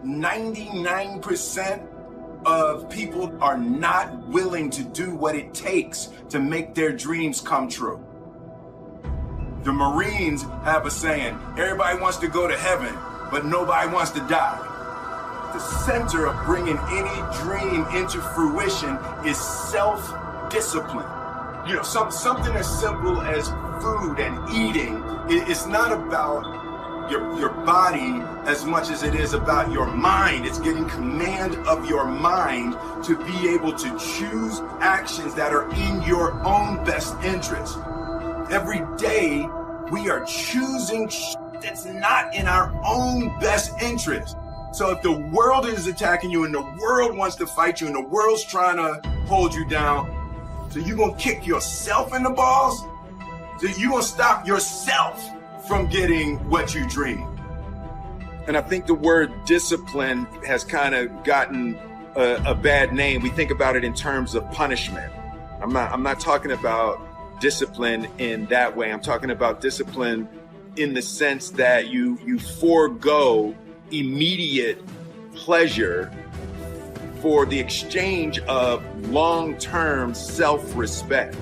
99% of people are not willing to do what it takes to make their dreams come true. The Marines have a saying, everybody wants to go to heaven, but nobody wants to die. The center of bringing any dream into fruition is self-discipline. You know, something as simple as food and eating. It's not about your body as much as it is about your mind. It's getting command of your mind to be able to choose actions that are in your own best interest. Every day we are choosing that's not in our own best interest. So if the world is attacking you and the world wants to fight you and the world's trying to hold you down, so you're gonna kick yourself in the balls? So you're gonna stop yourself from getting what you dream. And I think the word discipline has kind of gotten a bad name. We think about it in terms of punishment. I'm not talking about discipline in that way. I'm talking about discipline in the sense that you forego immediate pleasure for the exchange of long-term self-respect.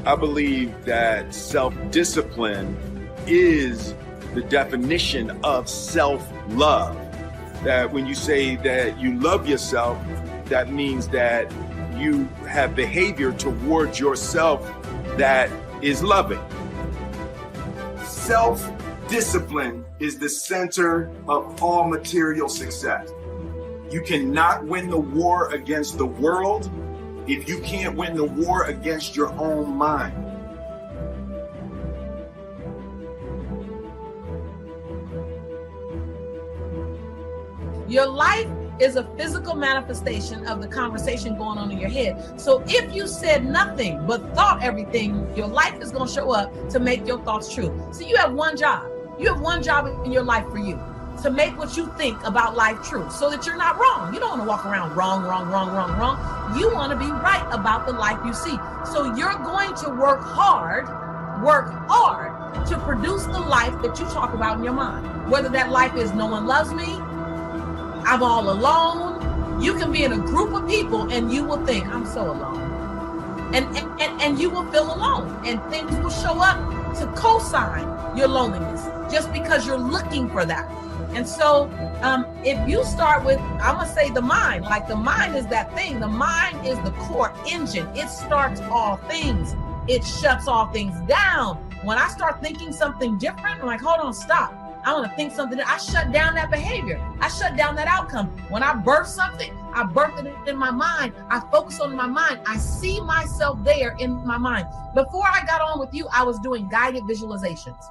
I believe that self-discipline is the definition of self-love. That when you say that you love yourself, that means that you have behavior towards yourself that is loving. Self-discipline is the center of all material success. You cannot win the war against the world if you can't win the war against your own mind. Your life is a physical manifestation of the conversation going on in your head. So if you said nothing but thought everything, your life is going to show up to make your thoughts true. So you have one job. You have one job in your life for you, to make what you think about life true so that you're not wrong. You don't want to walk around wrong. You want to be right about the life you see. So you're going to work hard to produce the life that you talk about in your mind. Whether that life is no one loves me, I'm all alone. You can be in a group of people and you will think, I'm so alone. And you will feel alone, and things will show up to co-sign your loneliness just because you're looking for that. And so if you start with, I'm going to say the mind, like the mind is that thing. The mind is the core engine. It starts all things. It shuts all things down. When I start thinking something different, I'm like, hold on, stop. I want to think something. I shut down that behavior. I shut down that outcome. When I birth something, I birthed it in my mind. I focus on my mind. I see myself there in my mind. Before I got on with you, I was doing guided visualizations.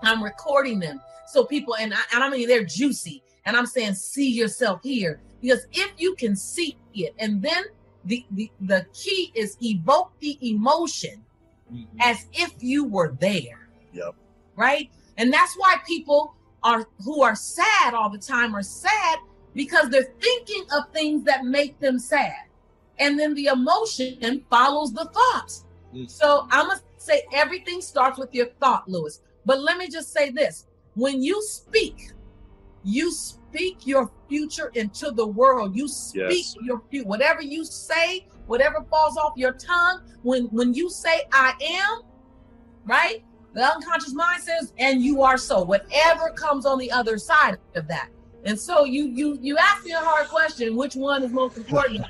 I'm recording them. So people, and I mean, they're juicy. And I'm saying, see yourself here. Because if you can see it, and then the key is evoke the emotion as if you were there. Yep. Right? And that's why people who are sad all the time are sad, because they're thinking of things that make them sad. And then the emotion follows the thoughts. So I'm going to say everything starts with your thought, Lewis. But let me just say this. When you speak your future into the world. You speak your future. Whatever you say, whatever falls off your tongue, when you say I am, right? The unconscious mind says, and you are so. Whatever comes on the other side of that. And so you ask me a hard question, which one is most important?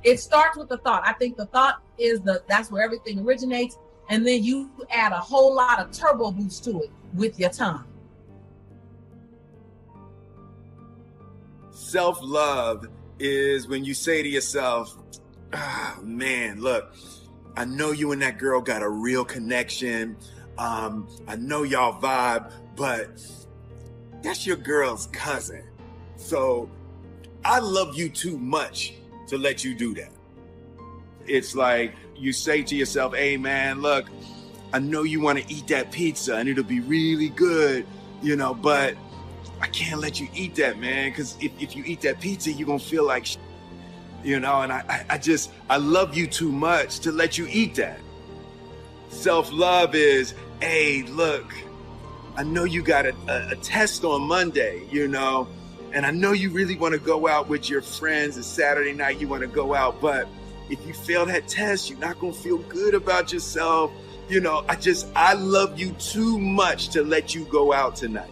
It starts with the thought. I think the thought is that's where everything originates. And then you add a whole lot of turbo boost to it with your tongue. Self-love is when you say to yourself, oh, man, look, I know you and that girl got a real connection. I know y'all vibe, but that's your girl's cousin. So I love you too much to let you do that. It's like you say to yourself, hey man, look, I know you want to eat that pizza and it'll be really good, but I can't let you eat that, man, because if you eat that pizza, you're going to feel like and I love you too much to let you eat that. Self-love is, hey, look, I know you got a test on Monday, And I know you really want to go out with your friends. It's Saturday night, you want to go out, but if you fail that test, you're not going to feel good about yourself. You know, I love you too much to let you go out tonight.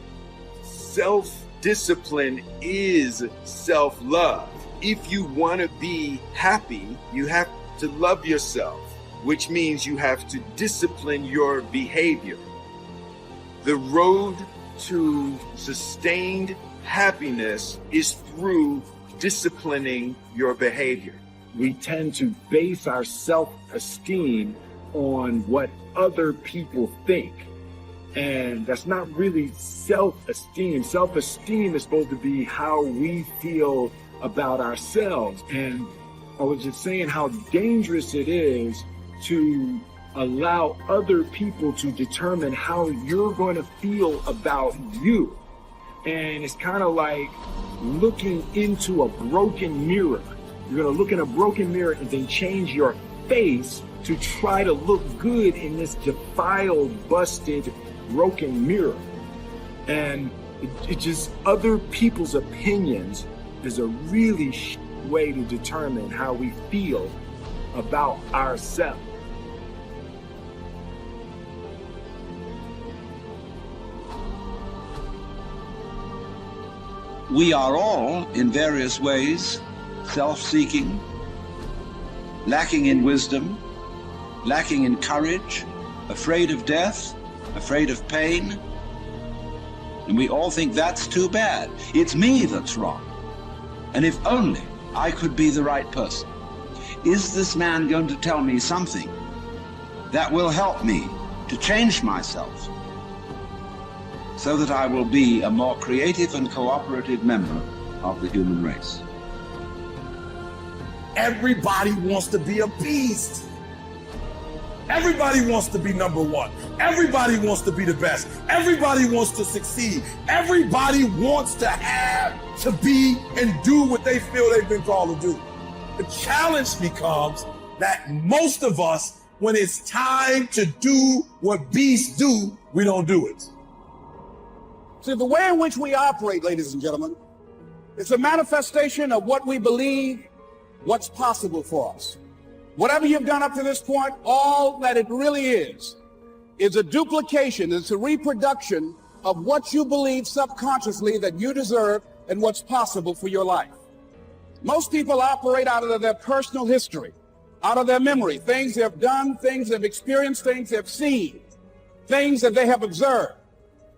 Self-discipline is self-love. If you want to be happy, you have to love yourself, which means you have to discipline your behavior. The road to sustained happiness is through disciplining your behavior. We tend to base our self-esteem on what other people think. And that's not really self-esteem. Self-esteem is supposed to be how we feel about ourselves. And I was just saying how dangerous it is to allow other people to determine how you're going to feel about you. And it's kind of like looking into a broken mirror. You're going to look in a broken mirror and then change your face to try to look good in this defiled, busted, broken mirror. And it just, other people's opinions is a really way to determine how we feel about ourselves. We are all, in various ways, self-seeking, lacking in wisdom, lacking in courage, afraid of death, afraid of pain. And we all think that's too bad. It's me that's wrong. And if only I could be the right person. Is this man going to tell me something that will help me to change myself so that I will be a more creative and cooperative member of the human race? Everybody wants to be a beast. Everybody wants to be number one. Everybody wants to be the best. Everybody wants to succeed. Everybody wants to have, to be, and do what they feel they've been called to do. The challenge becomes that most of us, when it's time to do what beasts do, we don't do it. See, the way in which we operate, ladies and gentlemen, is a manifestation of what we believe, what's possible for us. Whatever you've done up to this point, all that it really is a duplication, it's a reproduction of what you believe subconsciously that you deserve and what's possible for your life. Most people operate out of their personal history, out of their memory, things they've done, things they've experienced, things they've seen, things that they have observed.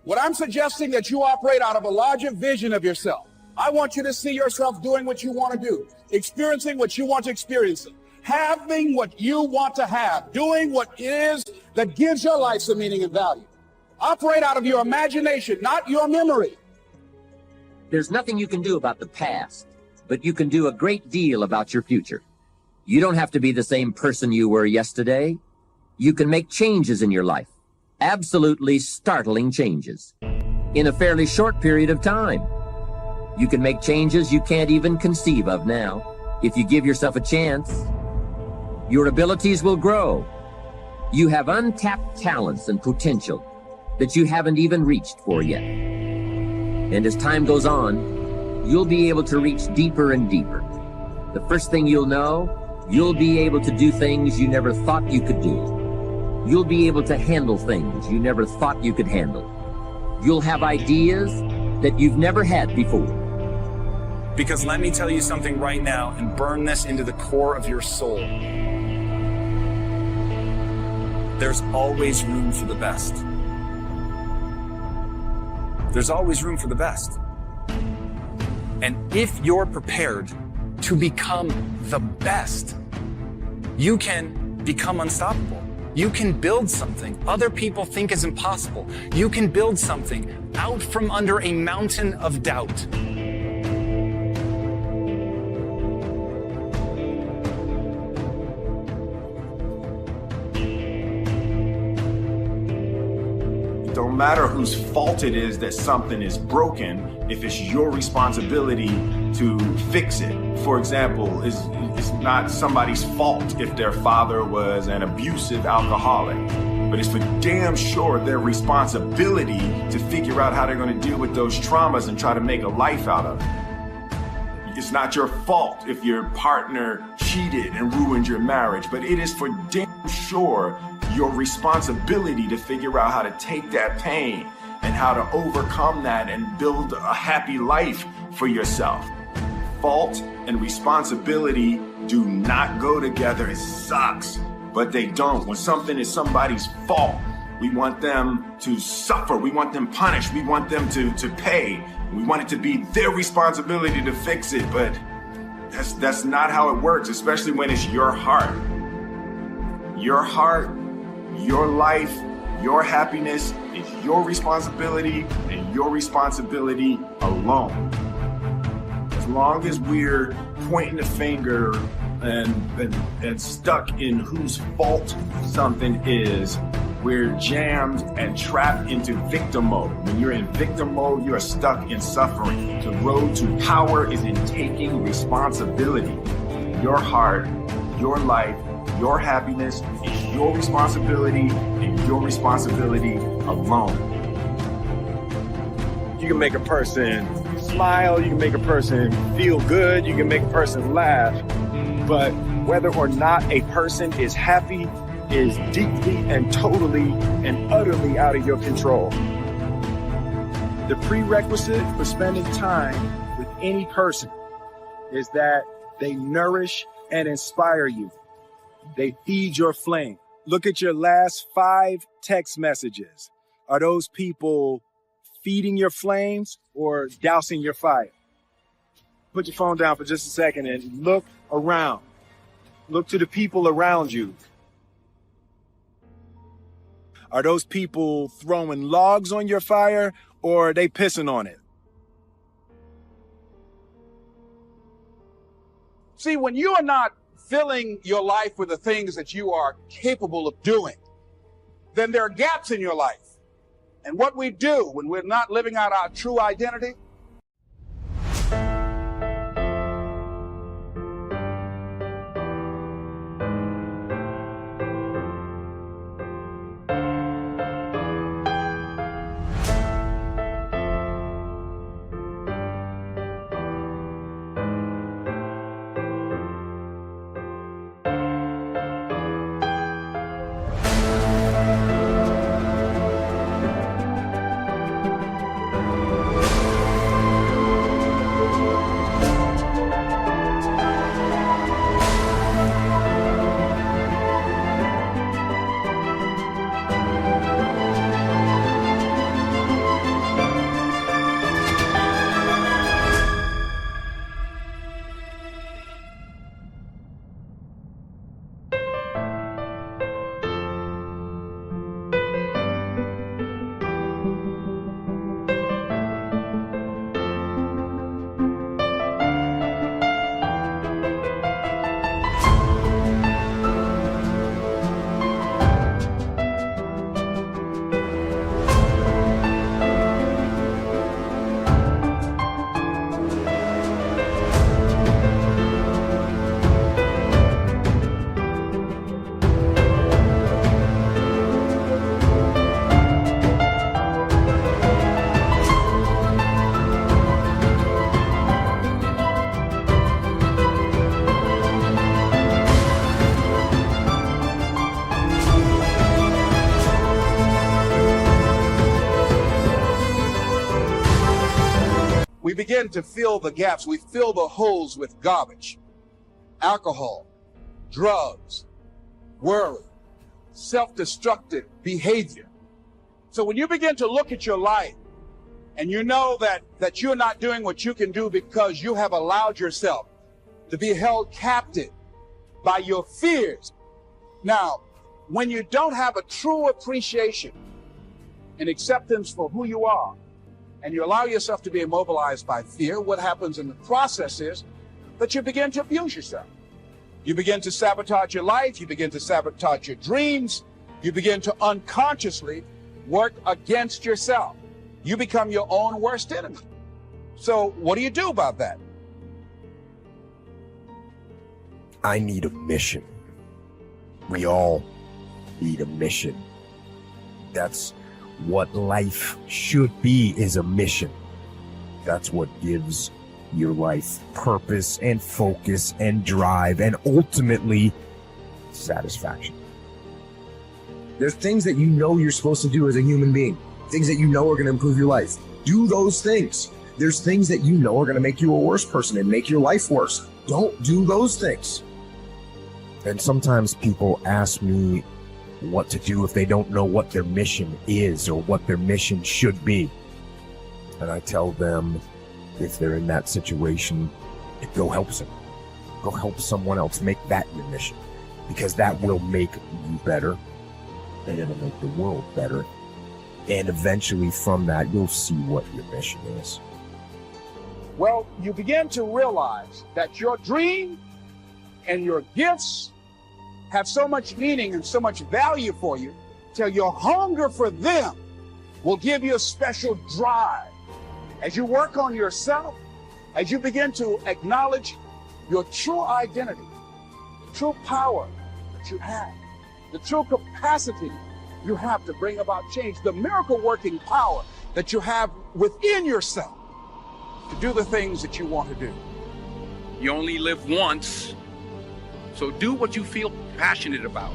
What I'm suggesting that you operate out of a larger vision of yourself. I want you to see yourself doing what you want to do, experiencing what you want to experience, having what you want to have, doing what it is that gives your life some meaning and value. Operate out of your imagination, not your memory. There's nothing you can do about the past, but you can do a great deal about your future. You don't have to be the same person you were yesterday. You can make changes in your life, absolutely startling changes, in a fairly short period of time. You can make changes you can't even conceive of now, if you give yourself a chance. Your abilities will grow. You have untapped talents and potential that you haven't even reached for yet. And as time goes on, you'll be able to reach deeper and deeper. The first thing you'll know, you'll be able to do things you never thought you could do. You'll be able to handle things you never thought you could handle. You'll have ideas that you've never had before. Because let me tell you something right now and burn this into the core of your soul. There's always room for the best. There's always room for the best. And if you're prepared to become the best, you can become unstoppable. You can build something other people think is impossible. You can build something out from under a mountain of doubt. It don't matter whose fault it is that something is broken if it's your responsibility to fix it. For example, it's not somebody's fault if their father was an abusive alcoholic. but it's for damn sure their responsibility to figure out how they're going to deal with those traumas and try to make a life out of it. It's not your fault if your partner cheated and ruined your marriage, but it is for damn sure your responsibility to figure out how to take that pain and how to overcome that and build a happy life for yourself. Fault and responsibility do not go together. It sucks, but they don't. When something is somebody's fault, we want them to suffer. We want them punished. We want them to pay. We want it to be their responsibility to fix it, but that's not how it works, especially when it's your heart. Your heart, your life, your happiness is your responsibility and your responsibility alone. As long as we're pointing the finger and stuck in whose fault something is, we're jammed and trapped into victim mode. When you're in victim mode, you are stuck in suffering. The road to power is in taking responsibility. Your heart, your life, your happiness is your responsibility and your responsibility alone. You can make a person smile, you can make a person feel good, you can make a person laugh, but whether or not a person is happy is deeply and totally and utterly out of your control. The prerequisite for spending time with any person is that they nourish and inspire you. They feed your flame. Look at your last 5 text messages. Are those people feeding your flames or dousing your fire? Put your phone down for just a second and look around. Look to the people around you. Are those people throwing logs on your fire or are they pissing on it? See, when you are not filling your life with the things that you are capable of doing, then there are gaps in your life. And what we do when we're not living out our true identity, we begin to fill the gaps. We fill the holes with garbage, alcohol, drugs, worry, self-destructive behavior. So when you begin to look at your life and you know that you're not doing what you can do because you have allowed yourself to be held captive by your fears. Now, when you don't have a true appreciation and acceptance for who you are, and you allow yourself to be immobilized by fear, what happens in the process is that you begin to abuse yourself. You begin to sabotage your life. You begin to sabotage your dreams. You begin to unconsciously work against yourself. You become your own worst enemy. So what do you do about that? I need a mission. We all need a mission. that's what life should be, is a mission. That's what gives your life purpose and focus and drive and ultimately satisfaction. There's things that you know you're supposed to do as a human being, things that you know are going to improve your life. Do those things. There's things that you know are going to make you a worse person and make your life worse. Don't do those things. And sometimes people ask me what to do if they don't know what their mission is or what their mission should be. And I tell them, if they're in that situation, go help someone. Go help someone else. Make that your mission, because that will make you better, and it'll make the world better. And eventually from that, you'll see what your mission is. Well, you begin to realize that your dream and your gifts have so much meaning and so much value for you, till your hunger for them will give you a special drive. As you work on yourself, as you begin to acknowledge your true identity, the true power that you have, the true capacity you have to bring about change, the miracle working power that you have within yourself to do the things that you want to do. You only live once, so do what you feel passionate about.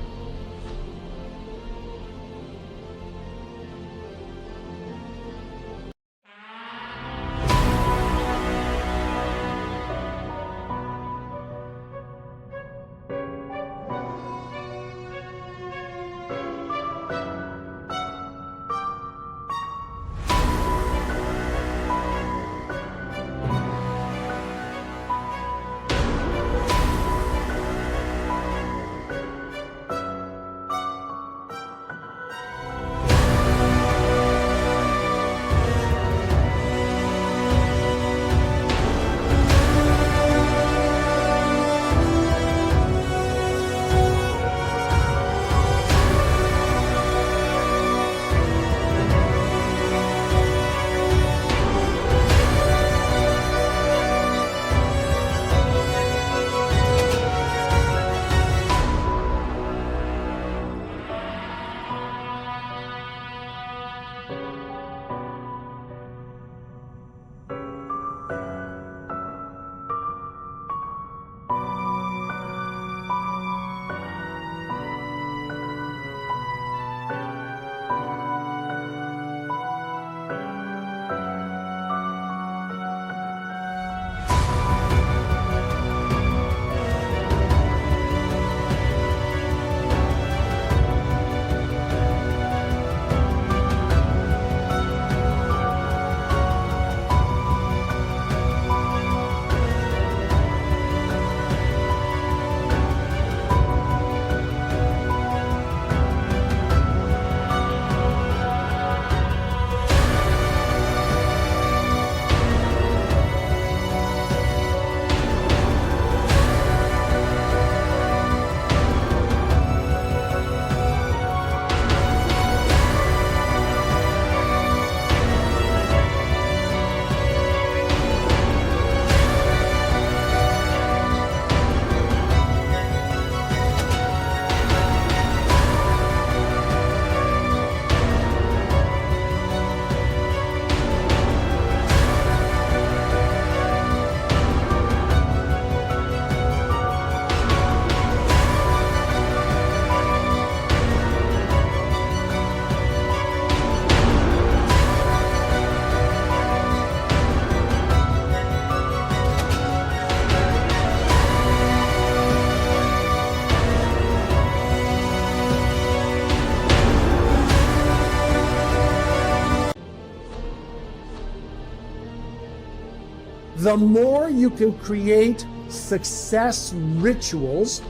The more you can create success rituals,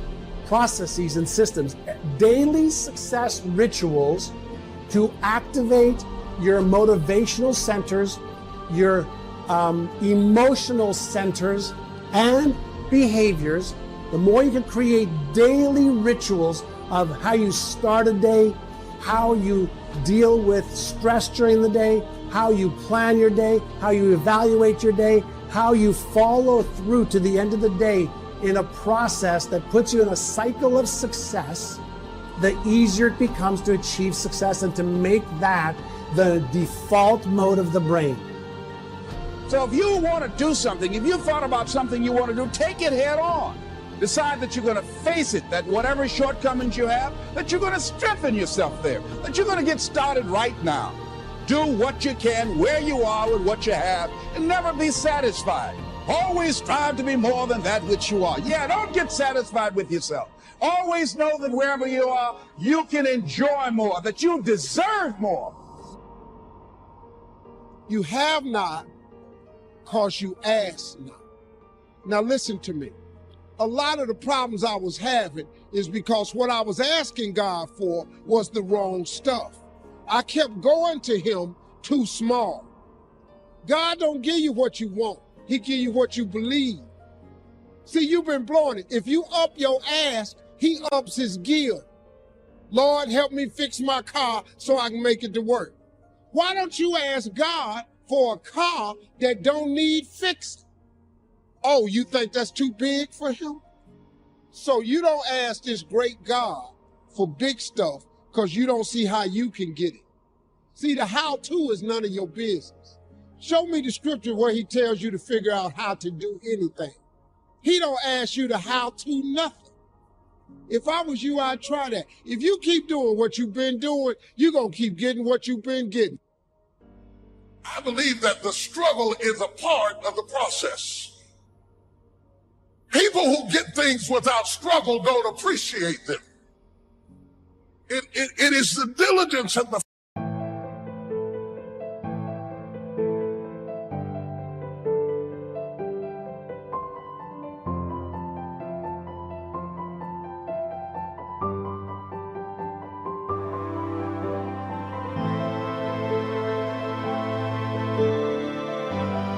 processes, and systems, daily success rituals to activate your motivational centers, your emotional centers, and behaviors, the more you can create daily rituals of how you start a day, how you deal with stress during the day, how you plan your day, how you evaluate your day, how you follow through to the end of the day in a process that puts you in a cycle of success, the easier it becomes to achieve success and to make that the default mode of the brain. So if you want to do something, if you've thought about something you want to do, take it head on. Decide that you're going to face it, that whatever shortcomings you have, that you're going to strengthen yourself there, that you're going to get started right now. Do what you can, where you are with what you have, and never be satisfied. Always strive to be more than that which you are. Yeah, don't get satisfied with yourself. Always know that wherever you are, you can enjoy more, that you deserve more. You have not because you ask not. Now listen to me. A lot of the problems I was having is because what I was asking God for was the wrong stuff. I kept going to him too small. God don't give you what you want. He give you what you believe. See, you've been blowing it. If you up your ask, he ups his gear. Lord, help me fix my car so I can make it to work. Why don't you ask God for a car that don't need fixing? Oh, you think that's too big for him? So you don't ask this great God for big stuff because you don't see how you can get it. See, the how-to is none of your business. Show me the scripture where he tells you to figure out how to do anything. He don't ask you to how-to nothing. If I was you, I'd try that. If you keep doing what you've been doing, you're going to keep getting what you've been getting. I believe that the struggle is a part of the process. People who get things without struggle don't appreciate them. It is the diligence and the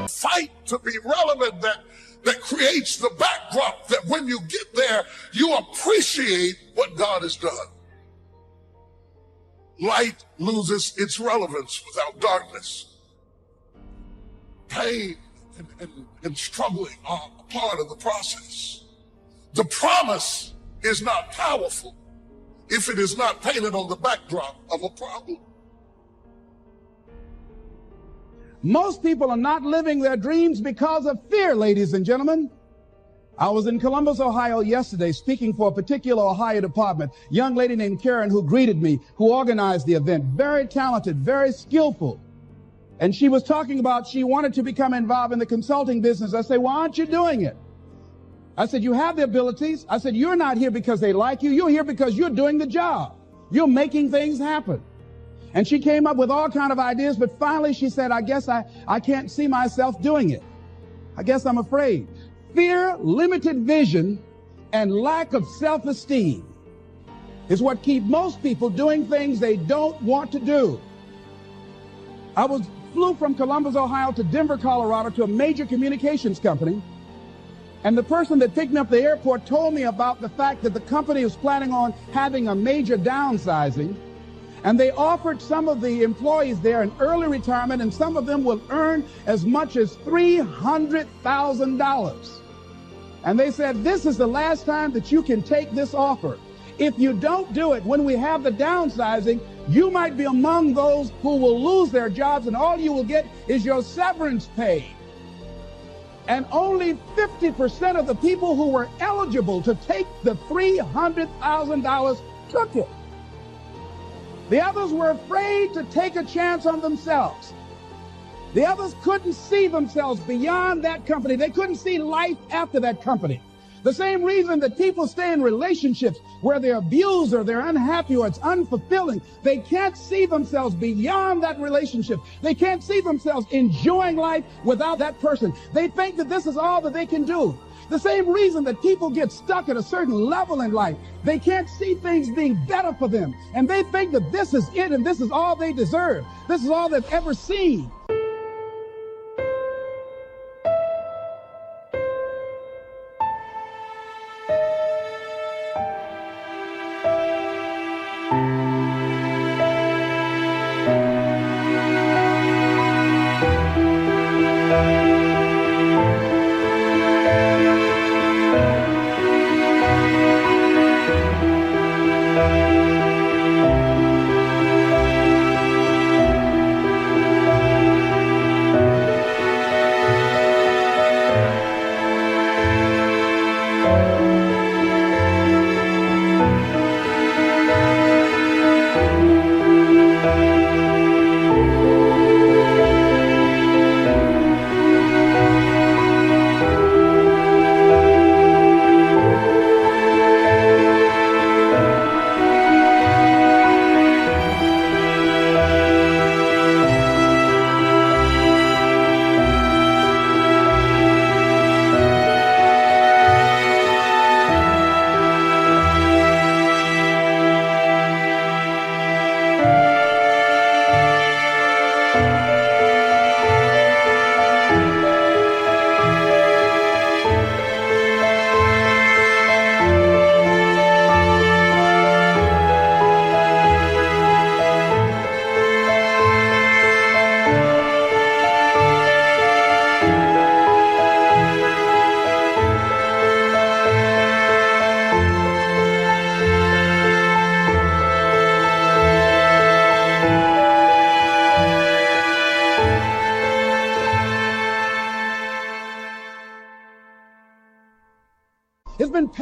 fight to be relevant that creates the backdrop that when you get there, you appreciate what God has done. Light loses its relevance without darkness. Pain and struggling are a part of the process. The promise is not powerful if it is not painted on the backdrop of a problem. Most people are not living their dreams because of fear, ladies and gentlemen. I was in Columbus, Ohio yesterday speaking for a particular Ohio department. Young lady named Karen who greeted me, who organized the event. Very talented, very skillful. And she was talking about she wanted to become involved in the consulting business. I said, why aren't you doing it? I said, you have the abilities. I said, you're not here because they like you. You're here because you're doing the job. You're making things happen. And she came up with all kinds of ideas, but finally she said, I guess I can't see myself doing it. I guess I'm afraid. Fear, limited vision, and lack of self-esteem is what keep most people doing things they don't want to do. I flew from Columbus, Ohio to Denver, Colorado to a major communications company. And the person that picked me up at the airport told me about the fact that the company was planning on having a major downsizing. And they offered some of the employees there an early retirement, and some of them will earn as much as $300,000. And they said, this is the last time that you can take this offer. If you don't do it when we have the downsizing, you might be among those who will lose their jobs, and all you will get is your severance pay. And only 50% of the people who were eligible to take the $300,000 took it. The others were afraid to take a chance on themselves. The others couldn't see themselves beyond that company. They couldn't see life after that company. The same reason that people stay in relationships where they're abused or they're unhappy or it's unfulfilling. They can't see themselves beyond that relationship. They can't see themselves enjoying life without that person. They think that this is all that they can do. The same reason that people get stuck at a certain level in life. They can't see things being better for them. And they think that this is it and this is all they deserve. This is all they've ever seen.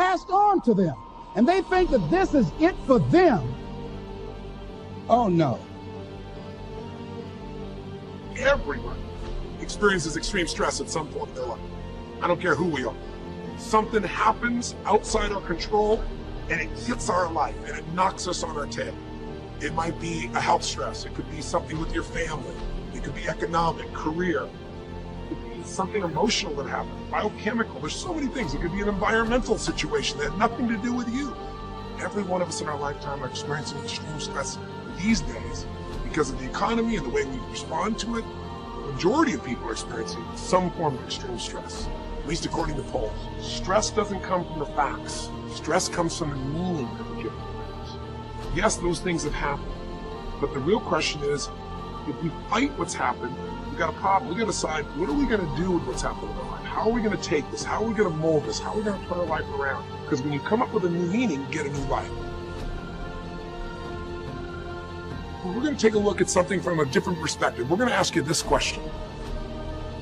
passed on to them, and they think that this is it for them. Oh no. Everyone experiences extreme stress at some point in their life. I don't care who we are. Something happens outside our control and it hits our life and it knocks us on our tail. It might be a health stress. It could be something with your family. It could be economic, career. It could be something emotional that happened, biochemical. There's so many things. It could be an environmental situation that had nothing to do with you. Every one of us in our lifetime are experiencing extreme stress these days because of the economy and the way we respond to it. The majority of people are experiencing some form of extreme stress, at least according to polls. Stress doesn't come from the facts. Stress comes from the meaning that we give to things. Yes, those things have happened, but the real question is, if we fight what's happened, we've got a problem. We've got to decide, what are we going to do with what's happened in our life? How are we going to take this? How are we going to mold this? How are we going to turn our life around? Because when you come up with a new meaning, you get a new life. We're going to take a look at something from a different perspective. We're going to ask you this question.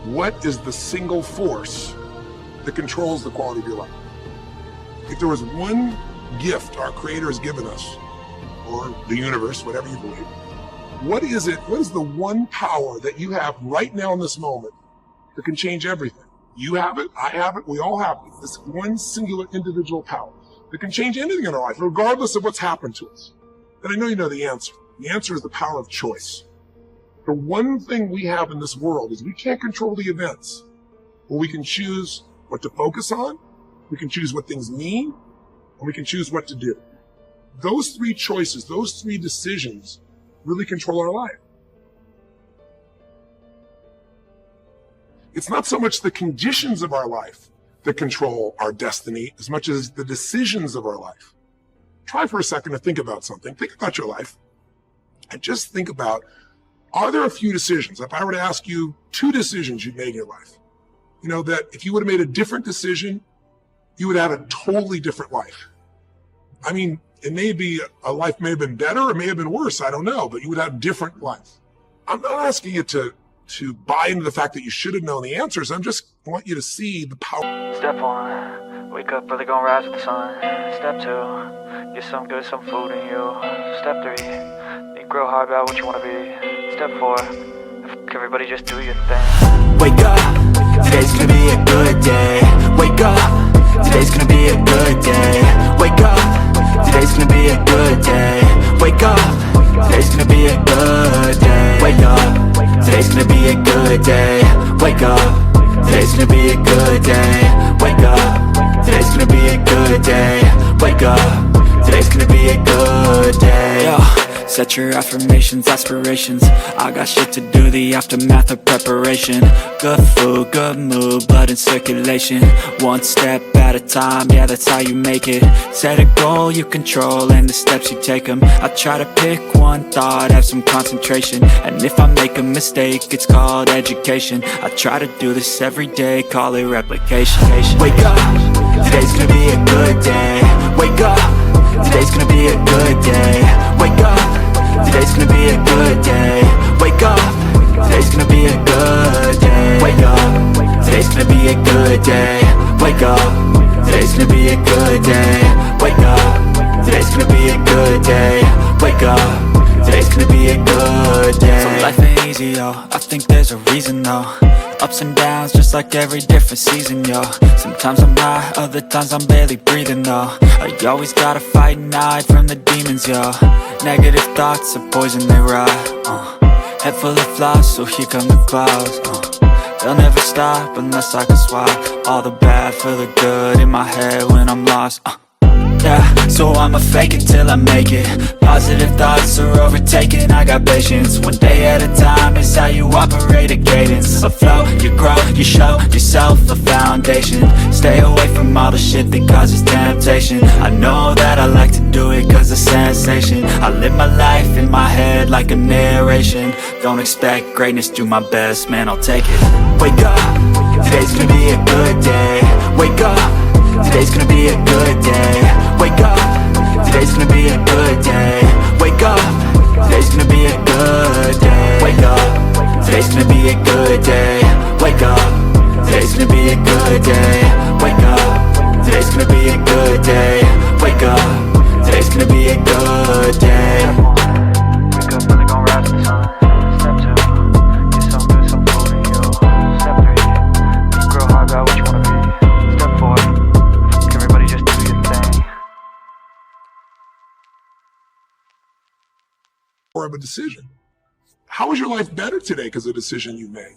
What is the single force that controls the quality of your life? If there was one gift our Creator has given us, or the universe, whatever you believe, what is it? What is the one power that you have right now in this moment that can change everything? You have it, I have it, we all have it. This one singular individual power that can change anything in our life, regardless of what's happened to us. And I know you know the answer. The answer is the power of choice. The one thing we have in this world is we can't control the events, but we can choose what to focus on, we can choose what things mean, and we can choose what to do. Those three choices, those three decisions really control our life. It's not so much the conditions of our life that control our destiny as much as the decisions of our life. Try for a second to think about something. Think about your life. And just think about, are there a few decisions? If I were to ask you 2 decisions you've made in your life, you know, that if you would have made a different decision, you would have a totally different life. I mean, it may be, a life may have been better or may have been worse, I don't know, but you would have a different life. I'm not asking you to buy into the fact that you should have known the answers. I just want you to see the power. Step 1, wake up early, gonna rise with the sun. Step 2, get some good, some food in you. Step 3, think real hard about what you wanna be. Step 4, everybody just do your thing. Wake up, today's gonna be a good day. Wake up, today's gonna be a good day. Wake up, today's gonna be a good day. Wake up, today's gonna be a good day. Wake up, today's gonna be a good day. Wake up, today's gonna be a good day. Wake up, today's gonna be a good day. Wake up, today's gonna be a good day. Yo. Set your affirmations, aspirations. I got shit to do, the aftermath of preparation. Good food, good mood, blood in circulation. One step at a time, yeah, that's how you make it. Set a goal you control and the steps you take them. I try to pick one thought, have some concentration. And if I make a mistake, it's called education. I try to do this every day, call it replication. Wake up, today's gonna be a good day. Wake up, today's gonna be a good day. Wake up, today's gonna be a good day. Wake up, today's gonna be a good day. Wake up, today's gonna be a good day. Wake up, today's gonna be a good day. Wake up, today's gonna be a good day. Wake up, today's gonna be a good day. So life ain't easy, yo, I think there's a reason though. Ups and downs, just like every different season, yo. Sometimes I'm high, other times I'm barely breathing, though. I always gotta fight and hide from the demons, yo. Negative thoughts are poison, they rot. Head full of flies, so here come the clouds. They'll never stop unless I can swap all the bad for the good in my head when I'm lost. Yeah, so I'ma fake it till I make it. Positive thoughts are overtaken, I got patience. One day at a time is how you operate a cadence. A flow, you grow, you show yourself a foundation. Stay away from all the shit that causes temptation. I know that I like to do it cause it's sensation. I live my life in my head like a narration. Don't expect greatness, do my best, man, I'll take it. Wake up, today's gonna be a good day. Wake up, today's gonna be a good day. Wake up, today's gonna be a good day. Wake up, today's gonna be a good day. Wake up, today's gonna be a good day. Wake up, today's gonna be a good day. Wake up, today's gonna be a good good day. Wake up, today's gonna be a good day. Wake up, really gon' rise with the sun. Step 2, get some good, some food in you. Step 3, think real hard about what you wanna be. Step 4, everybody just do your thing. Or of a decision. How is your life better today because of the decision you made?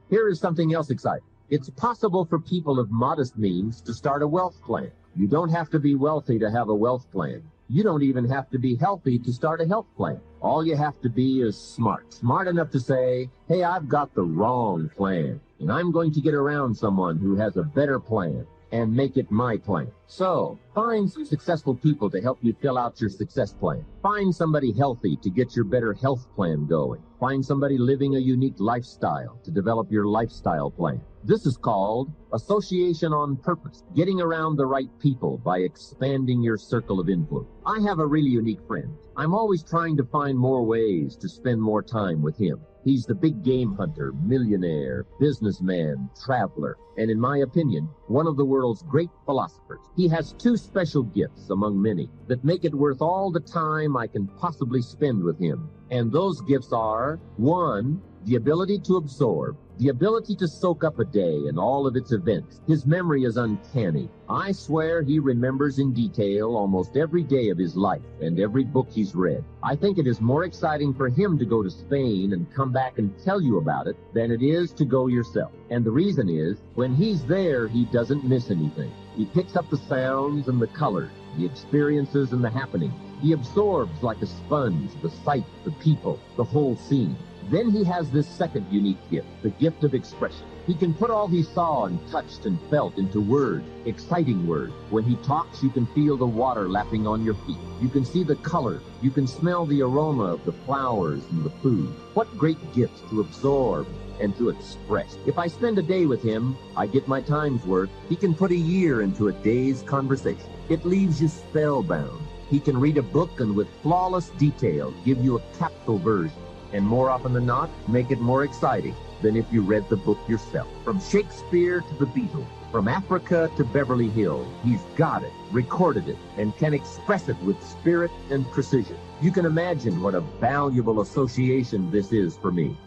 Here is something else exciting. It's possible for people of modest means to start a wealth plan. You don't have to be wealthy to have a wealth plan. You don't even have to be healthy to start a health plan. All you have to be is smart. Smart enough to say, hey, I've got the wrong plan, and I'm going to get around someone who has a better plan and make it my plan. So, find some successful people to help you fill out your success plan. Find somebody healthy to get your better health plan going. Find somebody living a unique lifestyle to develop your lifestyle plan. This is called association on purpose, getting around the right people by expanding your circle of influence. I have a really unique friend. I'm always trying to find more ways to spend more time with him. He's the big game hunter, millionaire, businessman, traveler, and in my opinion, one of the world's great philosophers. He has 2 special gifts among many that make it worth all the time I can possibly spend with him. And those gifts are, 1, the ability to absorb, the ability to soak up a day and all of its events. His memory is uncanny. I swear he remembers in detail almost every day of his life and every book he's read. I think it is more exciting for him to go to Spain and come back and tell you about it than it is to go yourself. And the reason is, when he's there, he doesn't miss anything. He picks up the sounds and the colors, the experiences and the happenings. He absorbs like a sponge the sight, the people, the whole scene. Then he has this second unique gift, the gift of expression. He can put all he saw and touched and felt into words, exciting words. When he talks, you can feel the water lapping on your feet. You can see the colors. You can smell the aroma of the flowers and the food. What great gifts to absorb and to express. If I spend a day with him, I get my time's worth. He can put a year into a day's conversation. It leaves you spellbound. He can read a book and with flawless detail give you a capsule version. And more often than not, make it more exciting than if you read the book yourself. From Shakespeare to the Beatles, from Africa to Beverly Hills, he's got it, recorded it, and can express it with spirit and precision. You can imagine what a valuable association this is for me.